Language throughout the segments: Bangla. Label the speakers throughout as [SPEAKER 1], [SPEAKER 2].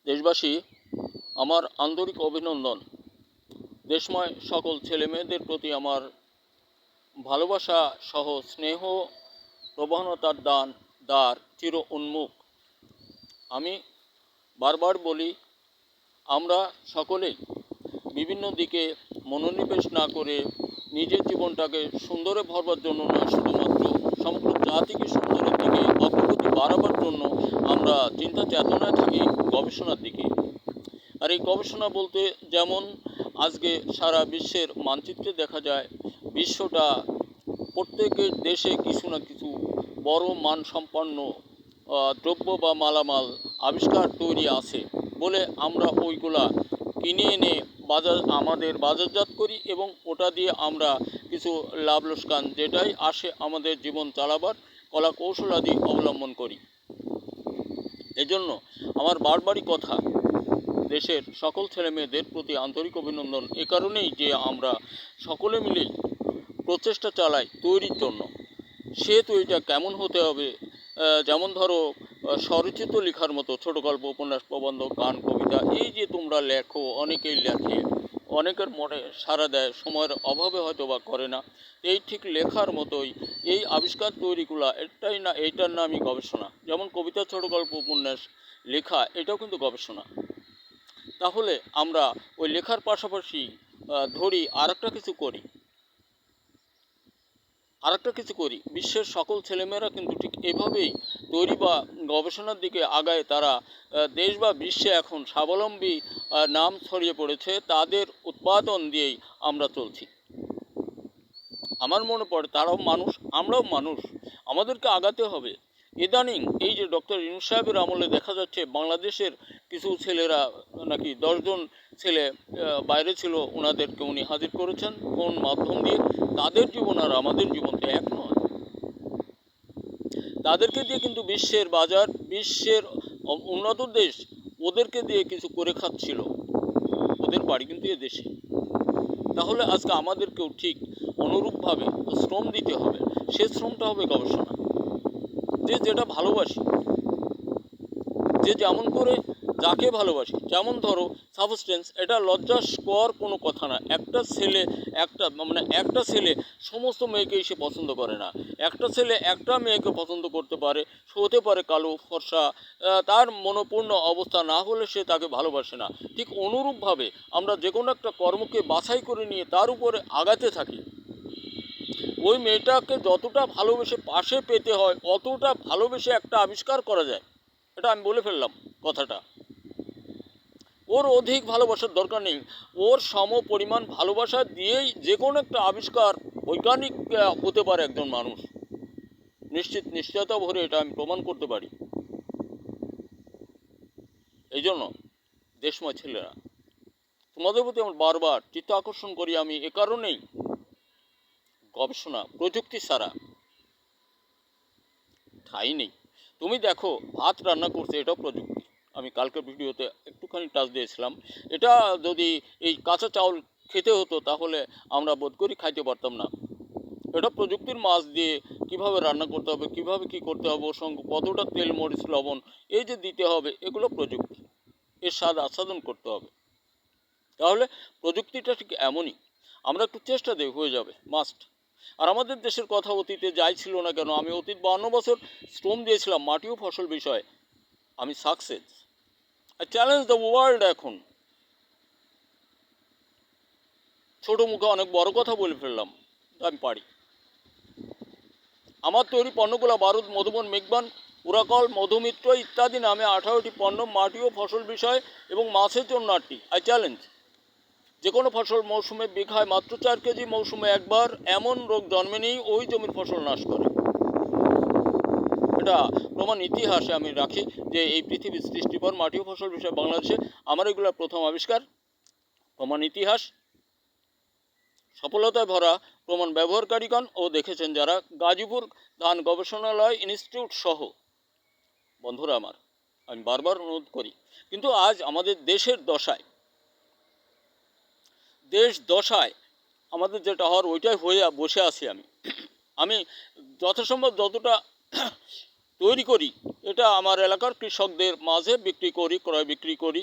[SPEAKER 1] দেশবাসী, আমার আন্তরিক অভিনন্দন। দেশময় সকল ছেলেমেয়েদের প্রতি আমার ভালোবাসা সহ স্নেহ প্রবণতার দ্বার চির উন্মুখ। আমি বারবার বলি, আমরা সকলেই বিভিন্ন দিকে মনোনিবেশ না করে নিজের জীবনটাকে সুন্দরে ভরবার জন্য নয়, শুধুমাত্র সমগ্র জাতিকে সুন্দরের দিকে অগ্রগতি বাড়াবার জন্য আমরা চিন্তা চেতনায় থাকি গবেষণার দিকে। আর এই গবেষণা বলতে যেমন আজকে সারা বিশ্বের মানচিত্রে দেখা যায়, বিশ্বটা প্রত্যেকের দেশে কিছু না কিছু বড় মানসম্পন্ন দ্রব্য বা মালামাল আবিষ্কার তৈরি আছে বলে আমরা ওইগুলা কিনে এনে আমাদের বাজারজাত করি এবং ওটা দিয়ে আমরা কিছু লাভ লোকসান যেটাই আসে আমাদের জীবন চালাবার কলা কৌশলাদি অবলম্বন করি। এজন্য আমার বারবারই কথা, দেশের সকল ছেলেমেয়েদের প্রতি আন্তরিক অভিনন্দন এ কারণেই যে আমরা সকলে মিলেই প্রচেষ্টা চালাই তৈরির জন্য। সে তৈরিটা কেমন হতে হবে, যেমন ধরো স্বরচিত লেখার মতো ছোটো গল্প, উপন্যাস, প্রবন্ধ, গান, কবিতা, এই যে তোমরা লেখো, অনেকেই লেখে, অনেকের মনে সাড়া দেয়, সময়ের অভাবে হয়তো বা করে না। এই ঠিক লেখার মতোই এই আবিষ্কার তৈরিগুলো এইটার নামই গবেষণা। যেমন কবিতা, ছোটো গল্প, উপন্যাস লেখা, এটাও কিন্তু গবেষণা। তাহলে আমরা ওই লেখার পাশাপাশি ধরি আরেকটা কিছু করি। বিশ্বের সকল ছেলেমেয়েরা কিন্তু ঠিক এভাবেই তৈরি বা গবেষণার দিকে আগায়। তারা দেশ বা বিশ্বে এখন স্বাবলম্বী নাম ছড়িয়ে পড়েছে, তাদের উৎপাদন দিয়েই আমরা চলছি। আমার মনে পড়ে তারাও মানুষ, আমরাও মানুষ, আমাদেরকে আগাতে হবে। ইদানিং এই যে ডক্টর ইউনূস সাহেবের আমলে দেখা যাচ্ছে বাংলাদেশের কিছু ছেলেরা নাকি 10 জন ছেলে বাইরে ছিল, ওনাদেরকে উনি হাজির করেছেন কোন মাধ্যম দিয়ে। তাদের জীবন আর আমাদের জীবন তো এক নয়। তাদেরকে দিয়ে কিন্তু বিশ্বের বাজার, বিশ্বের উন্নত দেশ ওদেরকে দিয়ে কিছু করে খাচ্ছিল, ওদের বাড়ি কিন্তু এ দেশে। তাহলে আজকে আমাদেরকেও ঠিক অনুরূপভাবে শ্রম দিতে হবে। সে শ্রমটা হবে গবেষণা। যে যেটা ভালোবাসি, যে যেমন করে যাকে ভালোবাসি, যেমন ধরো সাবস্টেন্স, এটা লজ্জাস্কর কোনো কথা না। একটা ছেলে সমস্ত মেয়েকেই সে পছন্দ করে না। একটা ছেলে একটা মেয়েকে পছন্দ করতে পারে, সে হতে পারে কালো, ফর্সা, তার মনোপূর্ণ অবস্থা না হলে সে তাকে ভালোবাসে না। ঠিক অনুরূপভাবে আমরা যে কোনো একটা কর্মকে বাছাই করে নিয়ে তার উপরে আগাতে থাকি। ওই মেয়েটাকে যতটা ভালোবেসে পাশে পেতে হয়, অতটা ভালোবেসে একটা আবিষ্কার করা যায়। এটা আমি বলে ফেললাম কথাটা। ওর অধিক ভালোবাসার দরকার নেই, ওর সম পরিমাণ ভালোবাসা দিয়েই যে কোনো একটা আবিষ্কার বৈজ্ঞানিক হতে পারে একজন মানুষ। নিশ্চয়তা ভরে এটা আমি প্রমাণ করতে পারি। এই জন্য দেশময় ছেলেরা, তোমাদের প্রতি আমার বারবার চিত্ত আকর্ষণ করি আমি এ কারণেই, গবেষণা প্রযুক্তি ছাড়া ঠাঁই নেই। তুমি দেখো, ভাত রান্না করছে, এটাও প্রযুক্তি। আমি কালকের ভিডিওতে একটুখানি টাচ দিয়েছিলাম। এটা যদি এই কাঁচা চাউল খেতে হতো তাহলে আমরা বোধ করি খাইতে পারতাম না। এটা প্রযুক্তির মাছ দিয়ে কিভাবে রান্না করতে হবে, কিভাবে কি করতে হবে, ওর সঙ্গে কতটা তেল, মরিচ, লবণ এই যে দিতে হবে, এগুলো প্রযুক্তি। এর স্বাদ আস্বাদন করতে হবে। তাহলে প্রযুক্তিটা ঠিক এমনই, আমরা একটু চেষ্টা দিই, হয়ে যাবে, মাস্ট। আর আমাদের দেশের কথা অতীতে যাই ছিল না কেন, আমি অতীত 52 বছর শ্রম দিয়েছিলাম মাটি ও ফসল বিষয়ে। আমি success. I challenge the world. এখন ছোট মুখে অনেক বড় কথা বলে ফেললাম, আমি পারি। আমার তৈরি পণ্যগুলো বারুদ, মধুবন, মেঘবান, উরাকল, মধুমিত্র ইত্যাদি নামে 18টি পণ্য, মাটি ও ফসল বিষয় এবং মাছের জন্য 8টি। আই চ্যালেঞ্জ যে কোনো ফসল মৌসুমে বিঘায় মাত্র 4 কেজি, মৌসুমে একবার, এমন রোগ জন্মেনেই ওই জমির ফসল নাশ করে। এটা প্রমাণ ইতিহাসে আমি রাখি যে এই পৃথিবীর সৃষ্টির পর মাটি ও ফসল বিষয়ে বাংলাদেশে আমার এগুলো প্রথম আবিষ্কার। প্রমাণ ইতিহাস, সফলতায় ভরা প্রমাণ ব্যবহারকারীগণ ও দেখেছেন যারা। গাজীপুর ধান গবেষণালয় ইনস্টিটিউট সহ। বন্ধুরা আমার, আমি বারবার অনুরোধ করি, কিন্তু আজ আমাদের দেশের দশায় আমাদের যেটা হওয়ার ওইটাই হয়ে বসে আছি আমি। আমি যথাসম্ভব যতটা তৈরি করি, এটা আমার এলাকার কৃষকদের মাঝে বিক্রি করি, ক্রয় বিক্রি করি।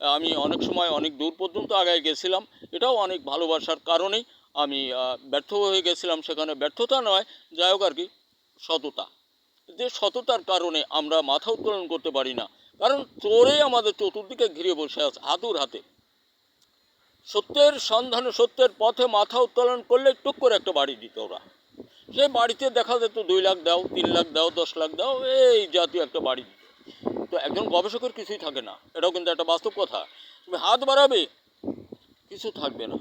[SPEAKER 1] আমি অনেক সময় অনেক দূর পর্যন্ত আগায় গেছিলাম, এটাও অনেক ভালোবাসার কারণেই। আমি ব্যর্থ হয়ে গেছিলাম, সেখানে ব্যর্থতা নয়, যাই হোক আর কি, সততা। যে সততার কারণে আমরা মাথা উত্তোলন করতে পারি না, কারণ চোরে আমাদের চতুর্দিকে ঘিরে বসে আছে হাতুর হাতে। সত্যের সন্ধানে সত্যের পথে মাথা উত্তোলন করলে টুক করে একটা বাড়ি দিত ওরা। সে বাড়িতে দেখা যেত 2 লাখ দাও, 3 লাখ দাও, 10 লাখ দাও, এই জাতীয় একটা বাড়ি দিত। তো একজন গবেষকের কিছুই থাকে না, এটাও কিন্তু একটা বাস্তব কথা। তুমি হাত বাড়াবে, কিছু থাকবে না।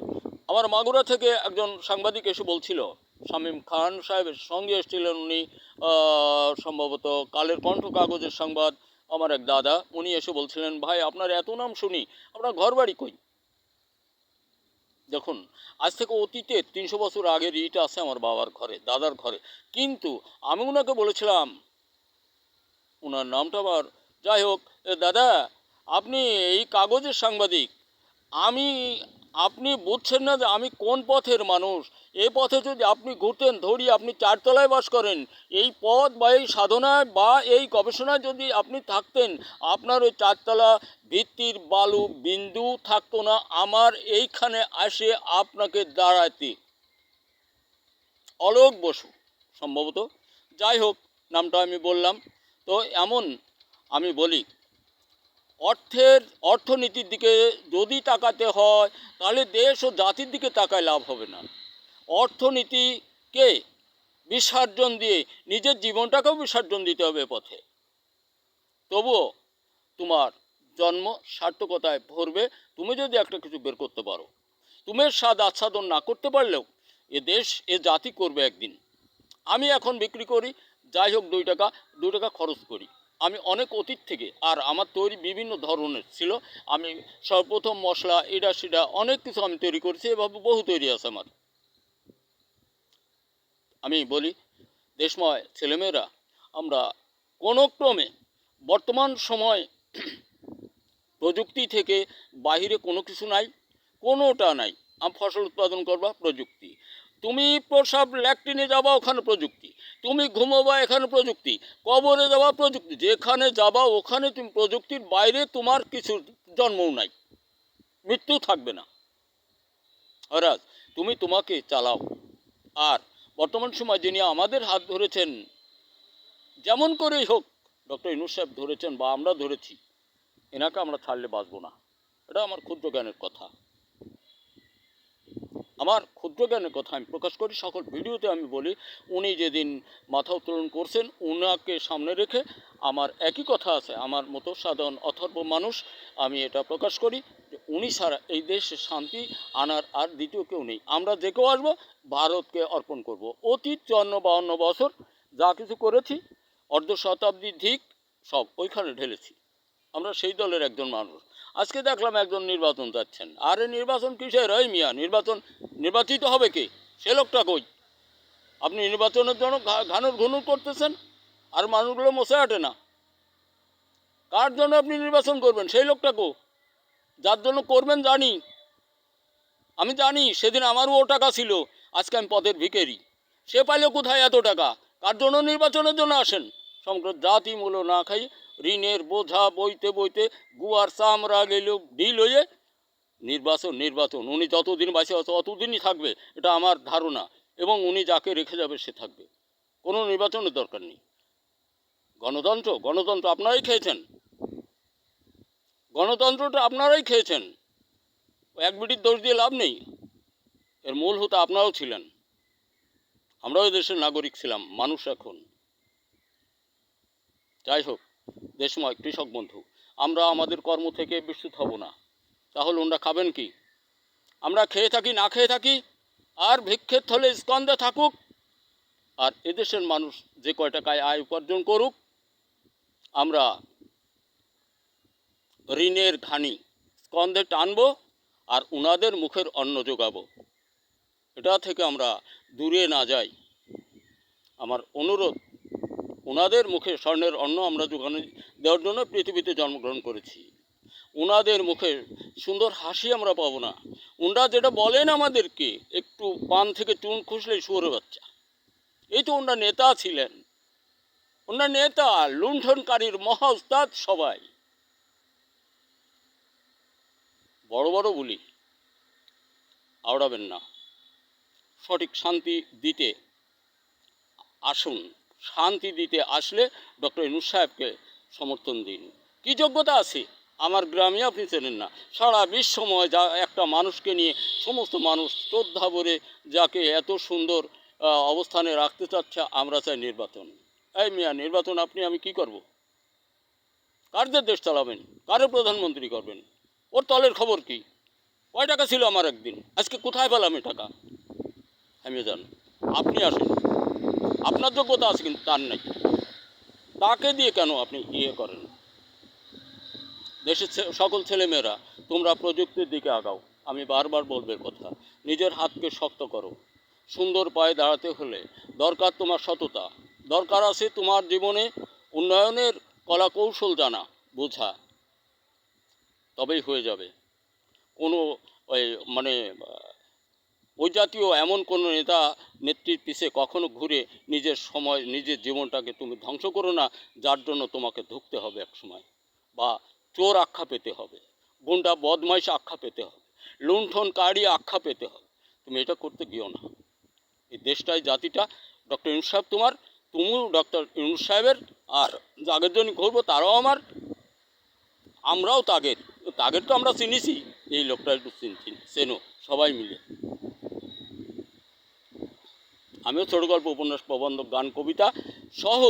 [SPEAKER 1] আমার মাগুরা থেকে একজন সাংবাদিক এসে বলছিল, শামীম খান সাহেবের সঙ্গে এসেছিলেন উনি, সম্ভবত কালের কণ্ঠ কাগজের সংবাদ, আমার এক দাদা, উনি এসে বলছিলেন, ভাই আপনার এত নাম শুনি, আপনার ঘর বাড়ি কই? দেখুন, আজ থেকে অতীতে 300 বছর আগের ইট আছে আমার বাবার ঘরে, দাদার ঘরে। কিন্তু আমি ওনাকে বলেছিলাম, ওনার নামটা আবার, যাই হোক, দাদা আপনি এই কাগজের সাংবাদিক, আমি, আপনি বুঝছেন না যে আমি কোন পথের মানুষ। এই পথে যদি আপনি ঘুরতেন, ধরি আপনি 4 তলায় বাস করেন, এই পথ বা এই সাধনায় বা এই গবেষণায় যদি আপনি থাকতেন, আপনার ওই 4 তলা ভিত্তির বালু বিন্দু থাকতো না আমার এইখানে আসে আপনাকে দাঁড়াতে। অলোক বসু সম্ভবত, যাই হোক, নামটা আমি বললাম। তো এমন, আমি বলি, অর্থনীতির দিকে যদি তাকাতে হয়, তাহলে দেশ ও জাতির দিকে তাকায় লাভ হবে না। অর্থনীতিকে বিসর্জন দিয়ে নিজের জীবনটাকেও বিসর্জন দিতে হবে পথে। তবুও তোমার জন্ম সার্থকতায় ভরবে তুমি যদি একটা কিছু বের করতে পারো। তুমি স্বাদ আচ্ছাদন না করতে পারলেও এ দেশ এ জাতি করবে একদিন। আমি এখন বিক্রি করি, যাই হোক 2 টাকা খরচ করি। আমি অনেক অতীত থেকে, আর আমার তৈরি বিভিন্ন ধরনের ছিল। আমি সর্বপ্রথম মশলা এটা সেটা অনেক কিছু আমি তৈরি করেছি, এভাবে বহু তৈরি আছে আমার। আমি বলি, দেশময় ছেলেমেয়েরা, আমরা কোনো ক্রমে বর্তমান সময় প্রযুক্তি থেকে বাহিরে কোনো কিছু নাই, কোনোটা নাই। ফসল উৎপাদন করবা, প্রযুক্তি। তুমি প্রসাব ল্যাট্রিনে যাবা, ওখানে প্রযুক্তি। তুমি ঘুমোবা, এখানে প্রযুক্তি। কবরে যাবা, প্রযুক্তি। যেখানে যাবা ওখানে তুমি প্রযুক্তির বাইরে তোমার কিছু জন্মও নাই, মৃত্যু থাকবে না। অরাজ তুমি তোমাকে চালাও। আর বর্তমান সময় যিনি আমাদের হাত ধরেছেন, যেমন করেই হোক, ডক্টর ইউনূস সাহেব ধরেছেন বা আমরা ধরেছি, এনাকে আমরা ছাড়লে বাঁচব না। এটা আমার ক্ষুদ্র জ্ঞানের কথা, আমার ক্ষুদ্র জ্ঞানের কথা আমি প্রকাশ করি। সকল ভিডিওতে আমি বলি, উনি যেদিন মাথা উত্তোলন করছেন, উনাকে সামনে রেখে আমার একই কথা আছে, আমার মতো সাধারণ অথর্ব মানুষ আমি এটা প্রকাশ করি যে উনি ছাড়া এই দেশে শান্তি আনার আর দ্বিতীয় কেউ নেই। আমরা যে কেউ আসবো, ভারতকে অর্পণ করব। অতীত 54-52 বছর যা কিছু করেছি, অর্ধ শতাব্দী ধিক সব ওইখানে ঢেলেছি। আমরা সেই দলের একজন মানুষ। আজকে দেখলাম একজন নির্বাচন যাচ্ছেন, আরে নির্বাচন কিসের? ওই মিয়া, নির্বাচিত হবে কে? সে লোকটা কই? আপনি নির্বাচনের জন্য ঘানুর ঘুনুর করতেছেন, আর মানুষগুলো মশে আটে না। কার জন্য আপনি নির্বাচন করবেন? সেই লোকটা কো? যার জন্য করবেন জানি, আমি জানি। সেদিন আমারও ও টাকা ছিল, আজকে আমি পথের ভিখারি। সে পাইলে কোথায় এত টাকা? কার জন্য নির্বাচনের জন্য আসেন? সমগ্র জাতি মূল্য না খাই, ঋণের বোঝা বইতে বইতে গুয়ার চামড়া গেল ঢিল হয়ে নির্বাচন। উনি যতদিন বাঁচে আছে অতদিনই থাকবে, এটা আমার ধারণা। এবং উনি যাকে রেখে যাবে সে থাকবে, কোনো নির্বাচনের দরকার নেই। গণতন্ত্র আপনারাই খেয়েছেন, গণতন্ত্রটা আপনারাই খেয়েছেন। এক বিটির দোষ দিয়ে লাভ নেই, এর মূল হোতা আপনারাও ছিলেন। আমরাও দেশের নাগরিক ছিলাম, মানুষ এখন। যাই হোক, দেশময় কৃষক বন্ধু, আমরা আমাদের কর্ম থেকে বিস্মিত হব না। তাহলে ওনারা খাবেন কি? আমরা খেয়ে থাকি, না খেয়ে থাকি, আর ভিক্ষের থলে স্কন্ধে থাকুক, আর এদেশের মানুষ যে কয় টাকায় আয় উপার্জন করুক, আমরা ঋণের ঘানি স্কন্ধে টানবো আর উনাদের মুখের অন্ন যোগাবো। এটা থেকে আমরা দূরে না যাই। আমার অনুরোধ, ওনাদের মুখে স্বর্ণের অন্ন আমরা যোগানো দেওয়ার জন্য পৃথিবীতে জন্মগ্রহণ করেছি। ওনাদের মুখে সুন্দর হাসি আমরা পাবো না। ওনারা যেটা বলেন আমাদেরকে, একটু পান থেকে চুন খুঁজলেই শুয়োরের বাচ্চা। এই তো ওনারা নেতা ছিলেন, ওনার নেতা লুণ্ঠনকারীর মহা উস্তাদ সবাই। বড় বড় বলি আওড়াবেন না, সঠিক শান্তি দিতে আসুন। শান্তি দিতে আসলে ডক্টর ইউনূস সাহেবকে সমর্থন দিন। কী যোগ্যতা আছে আমার গ্রামে আপনি চেনেন না। সারা বিশ্বময় যা একটা মানুষকে নিয়ে সমস্ত মানুষ শ্রদ্ধা ভরে যাকে এত সুন্দর অবস্থানে রাখতে চাচ্ছে, আমরা চাই নির্বাচন। এই মিয়া, নির্বাচন আপনি আমি কি করব? কারদের দেশ চালাবেন? কারে প্রধানমন্ত্রী করবেন? ওর তলের খবর কি? কয় টাকা ছিল আমার একদিন, আজকে কোথায় পেলাম এই টাকা? আমি জানি। আপনি আসেন, আপনার যোগ্যতা আছে কিন্তু তার নেই, তাকে দিয়ে কেন আপনি ইয়ে করেন? দেশের সকল ছেলেমেয়েরা তোমরা প্রযুক্তির দিকে আগাও। আমি বারবার বলবে কথা, নিজের হাতকে শক্ত করো। সুন্দর পায়ে দাঁড়াতে হলে দরকার তোমার সততা, দরকার আছে তোমার জীবনে উন্নয়নের কলা কৌশল জানা বোঝা, তবেই হয়ে যাবে। কোনো ওই মানে ওই জাতীয় এমন কোনো নেতা নেত্রীর পিছে কখনো ঘুরে নিজের সময় নিজের জীবনটাকে তুমি ধ্বংস করো না, যার জন্য তোমাকে ধুঁকতে হবে এক সময়, বা চোর আখ্যা পেতে হবে, গুন্ডা বদমাইশ আখ্যা পেতে হবে, লুণ্ঠনকারী আখ্যা পেতে হবে। তুমি এটা করতে গিয়েও না। এই দেশটাই জাতিটা ডক্টর ইউনূস সাহেব তোমার, তুমিও ডক্টর ইউনূস সাহেবের, আর যাদের জন্য ঘুরবো তারাও আমার, আমরাও তাগের। তাগের তো আমরা চিনিছি, এই লোকটা একটু চেনো সবাই মিলে। আমিও ছোট গল্প, উপন্যাস, প্রবন্ধ, গান, কবিতা সহ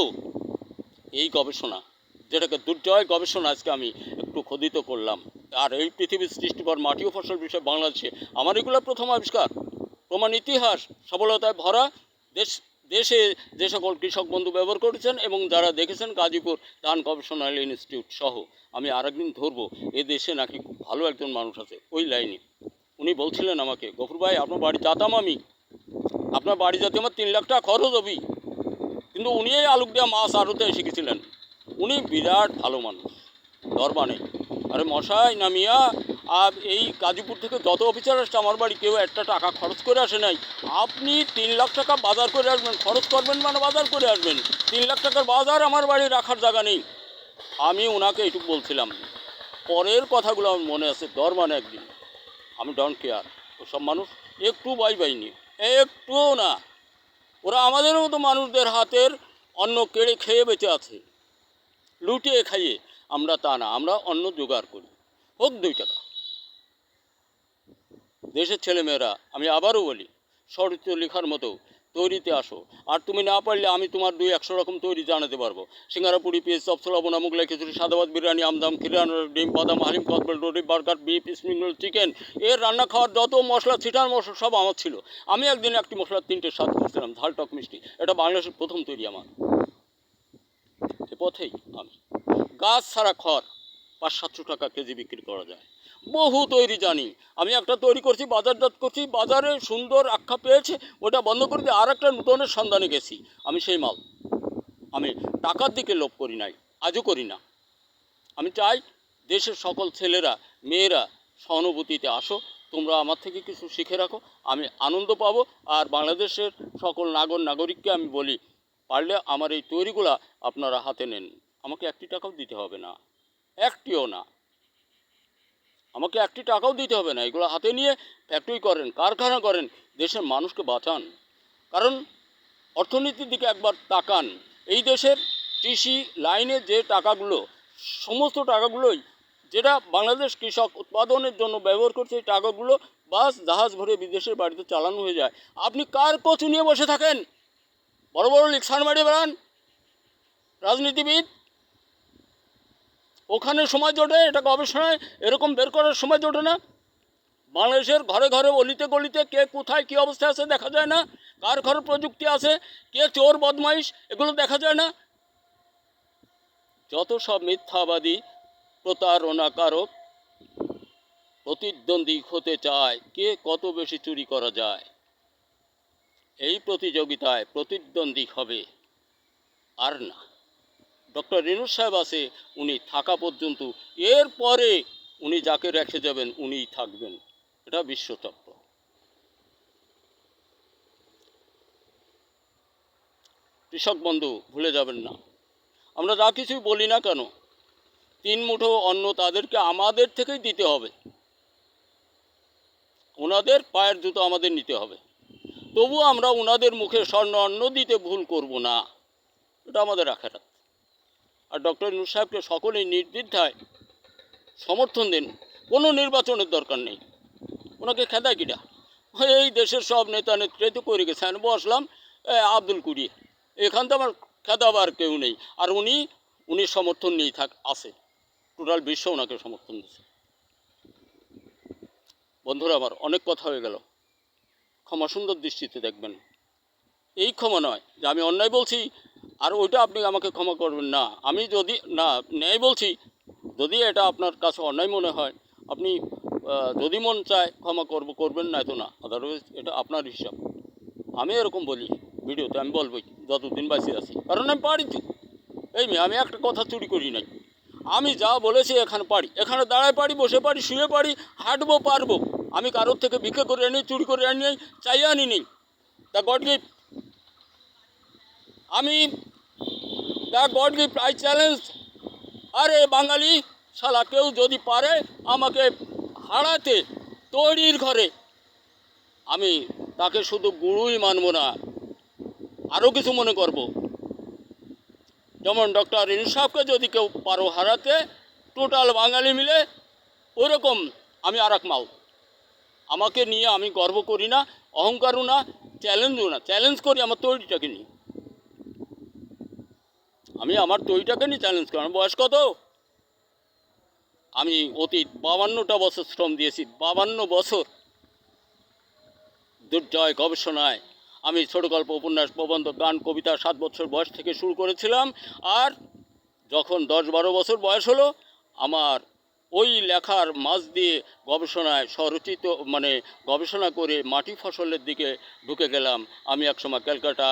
[SPEAKER 1] এই গবেষণা, যেটাকে দুর্জয় গবেষণা, আজকে আমি একটু খোদিত করলাম। আর এই পৃথিবীর সৃষ্টিকর মাটি ও ফসল বিষয়ে বাংলাদেশে আমার এগুলো প্রথম আবিষ্কার, প্রমাণ ইতিহাস সফলতায় ভরা। দেশে যে সকল কৃষক বন্ধু ব্যবহার করেছেন এবং যারা দেখেছেন গাজীপুর ধান গবেষণাল ইনস্টিটিউট সহ। আমি আরেকদিন ধরবো, এ দেশে নাকি খুব ভালো একজন মানুষ আছে ওই লাইনে। উনি বলছিলেন আমাকে, গফুর ভাই আপনার বাড়ি যেতাম আমি, আপনার বাড়ি যেতে আমার 3 লাখ টাকা খরচ হবি, কিন্তু উনি এই আলুক দেওয়া মাছ আড়তে শিখেছিলেন। উনি বিরাট ভালো মানুষ, দরবা নেই। আরে মশাই নামিয়া, আর এই গাজীপুর থেকে যত অফিসার আসছে আমার বাড়ি, কেউ একটা টাকা খরচ করে আসে নাই। আপনি 3 লাখ টাকা বাজার করে আসবেন, খরচ করবেন মানে বাজার করে আসবেন। 3 লাখ টাকার বাজার আমার বাড়ি রাখার জায়গা নেই। আমি ওনাকে এইটুকু বলছিলাম। পরের কথাগুলো আমার মনে আছে, দরবানে একদিন, আমি ডোন্ট কেয়ার, ওসব মানুষ একটু বাই বাই নিয়ে, একটুও না। ওরা আমাদের মতো মানুষদের হাতের অন্ন কেড়ে খেয়ে বেঁচে আছে, লুটিয়ে খাইয়ে। আমরা তা না, আমরা অন্ন জোগাড় করি, হোক 2 টাকা। দেশের ছেলেমেয়েরা, আমি আবারও বলি, চরিত্র লেখার মতো তৈরিতে আসো। আর তুমি না পারলে আমি তোমার 200 রকম তৈরি জানাতে পারবো। সিঙ্গারা, পুরি, পেঁয়াজ, চপ, ছোলা, মুগলাই, খিচুড়ি, সাদাবাদ, বিরিয়ানি, আমদাম, খিরানো, ডিম, বাদাম, হালিম, কদবেল, রোটি, burger, beef, spring roll, chicken, এর রান্না খাওয়ার যত মশলা, ছিটার মশলা সব আমার ছিল। আমি একদিন একটি মশলার 3টে স্বাদ করছিলাম, ঝাল, টক, মিষ্টি। এটা বাংলাদেশের প্রথম তৈরি আমার। এ পথেই আমি, গাছ ছাড়া খড় 500-700 টাকা কেজি বিক্রি করা যায়। বহু তৈরি জানি। আমি একটা তৈরি করছি, বাজারজাত করছি, বাজারে সুন্দর আখ্যা পেয়েছে, ওটা বন্ধ করে দিয়ে আর একটা নূতনের সন্ধানে গেছি। আমি সেই মাল। আমি টাকার দিকে লোভ করি নাই, আজও করি না। আমি চাই দেশের সকল ছেলেরা মেয়েরা সহানুভূতিতে আসো, তোমরা আমার থেকে কিছু শিখে রাখো, আমি আনন্দ পাবো। আর বাংলাদেশের সকল নাগরিককে আমি বলি, পারলে আমার এই তৈরিগুলা আপনারা হাতে নেন। আমাকে 1 টাকাও দিতে হবে না, একটিও না। আমাকে 1 টাকাও দিতে হবে না। এগুলো হাতে নিয়ে ফ্যাক্টরি করেন, কারখানা করেন, দেশের মানুষকে বাঁচান। কারণ অর্থনীতির দিকে একবার তাকান। এই দেশের কৃষি লাইনে যে টাকাগুলো, সমস্ত টাকাগুলোই যেটা বাংলাদেশ কৃষক উৎপাদনের জন্য ব্যবহার করছে, এই টাকাগুলো বাস জাহাজ ভরে বিদেশের বাড়িতে চালানো হয়ে যায়। আপনি কার কচু নিয়ে বসে থাকেন? বড় বড় লিকসান বাড়ি বেড়ান রাজনীতিবিদ, ওখানে সময় জোটে এটা গবেষণায় এরকম বের করার সময় জোটে না। বাংলাদেশের ঘরে ঘরে অলিতে গলিতে কে কোথায় কী অবস্থায় আছে দেখা যায় না। কার ঘরে প্রযুক্তি আছে, কে চোর বদমাইশ, এগুলো দেখা যায় না। যত সব মিথ্যাবাদী, প্রতারণাকারক, প্রতিদ্বন্দ্বী হতে চায় কে কত বেশি চুরি করা যায়, এই প্রতিযোগিতায় প্রতিদ্বন্দ্বী হবে, আর না। ডক্টর ইউনূস সাহেব আছে, উনি থাকা পর্যন্ত, এরপরে উনি যাকে রেখে যাবেন উনিই থাকবেন, এটা বিশ্বতত্ত্ব। কৃষক বন্ধু ভুলে যাবেন না। আমরা যা কিছুই বলি না কেন, 3 মুঠো অন্ন তাদেরকে আমাদের থেকেই দিতে হবে, ওনাদের পায়ের জুতো আমাদের নিতে হবে। তবুও আমরা ওনাদের মুখে স্বর্ণ অন্ন দিতে ভুল করব না, এটা আমাদের আখেরাত। আর ডক্টর ইউনূস সাহেবকে সকলেই নির্দ্বিধায় সমর্থন দেন, কোনো নির্বাচনের দরকার নেই। ওনাকে খেদায় কিনা, এই দেশের সব নেতা নেত্রী তো করে গেছেন, বসলাম আব্দুল কুরি, এখান তো আমার খেদাবার কেউ নেই। আর উনি সমর্থন নিয়েই আছে, টোটাল বিশ্ব ওনাকে সমর্থন দিচ্ছে। বন্ধুরা আমার, অনেক কথা হয়ে গেল, ক্ষমা সুন্দর দৃষ্টিতে দেখবেন। এই ক্ষমা নয় যে আমি অন্যায় বলছি আর ওইটা আপনি আমাকে ক্ষমা করবেন না। আমি যদি না ন্যায় বলছি, যদি এটা আপনার কাছে অন্যায় মনে হয়, আপনি যদি মন চায় ক্ষমা করবেন, না তো না, আদারওয়াইজ এটা আপনার হিসাব। আমি এরকম বলি ভিডিওতে, আমি বলবই যতদিন বাঁচিয়ে আছি, কারণ আমি পারি তো। আমি একটা কথা চুরি করি নাই, আমি যা বলেছি এখানে পারি, এখানে দাঁড়ায় পারি, বসে পারি, শুয়ে পারি, হাঁটবো, পারবো। আমি কারোর থেকে ভিক্ষা করে আনি, চুরি করে আনি, চাইয়ে আনি নেই। দ্য গড গিফট, আমি the god gift, I challenge. আরে বাঙালি শালা, কেউ যদি পারে আমাকে হারাতে তৈরির ঘরে, আমি তাকে শুধু গুরুই মানব না, আরও কিছু মনে করব। যেমন ডক্টর ইউনূস সাহেবকে যদি কেউ পারো হারাতে, টোটাল বাঙালি মিলে, ওরকম আমি আর এক মাও। আমাকে নিয়ে আমি গর্ব করি না, অহংকারও না, চ্যালেঞ্জও না। চ্যালেঞ্জ করি আমার তৈরিটাকে নিয়ে, আমি আমার তৈরিটাকে নিয়ে চ্যালেঞ্জ করি। আমার বয়স কত? আমি অতীত 52টা বছর শ্রম দিয়েছি, 52 বছর দুর্জয় গবেষণায়। আমি ছোট গল্প, উপন্যাস, প্রবন্ধ, গান, কবিতা 7 বছর বয়স থেকে শুরু করেছিলাম। আর যখন 10-12 বছর বয়স হলো, আমার ওই লেখার মাঝ দিয়ে গবেষণায় স্বরচিত গবেষণা করে মাটি ফসলের দিকে ঢুকে গেলাম। আমি একসময় ক্যালকাটা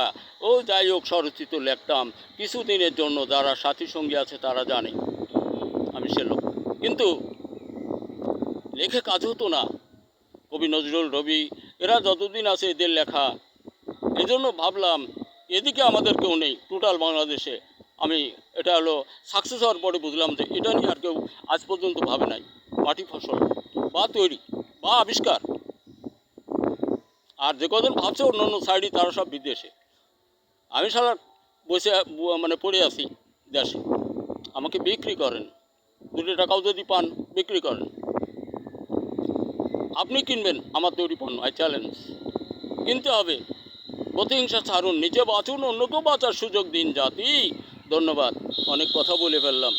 [SPEAKER 1] যাই হোক স্বরচিত লিখতাম কিছুদিনের জন্য। যারা সাথী সঙ্গী আছে তারা জানে আমি সে লোক, কিন্তু লেখে কাজ হতো না। কবি নজরুল, রবি, এরা যতদিন আছে এদের লেখা। এই জন্য ভাবলাম এদিকে আমাদের কেউ নেই টোটাল বাংলাদেশে। আমি এটা হলো সাকসেস হওয়ার পরে বুঝলাম যে এটা নিয়ে আর কেউ আজ পর্যন্ত ভাবে নাই। মাটি ফসল বা তৈরি বা আবিষ্কার, আর যে কজন ভাবছে অন্য অন্য সাইডে, তারা সব বিদেশে। আমি সারা বসে পড়ে আছি দেশে। আমাকে বিক্রি করেন, 2 টাকাও যদি পান বিক্রি করেন, আপনি কিনবেন আমার তৈরি পণ্য। আই চ্যালেঞ্জ, কিনতে হবে। প্রতিহিংসা ছাড়ুন, নিজে বাঁচুন, অন্যকেও বাঁচার সুযোগ দিন জাতি। ধন্যবাদ, অনেক কথা বলে ফেললাম।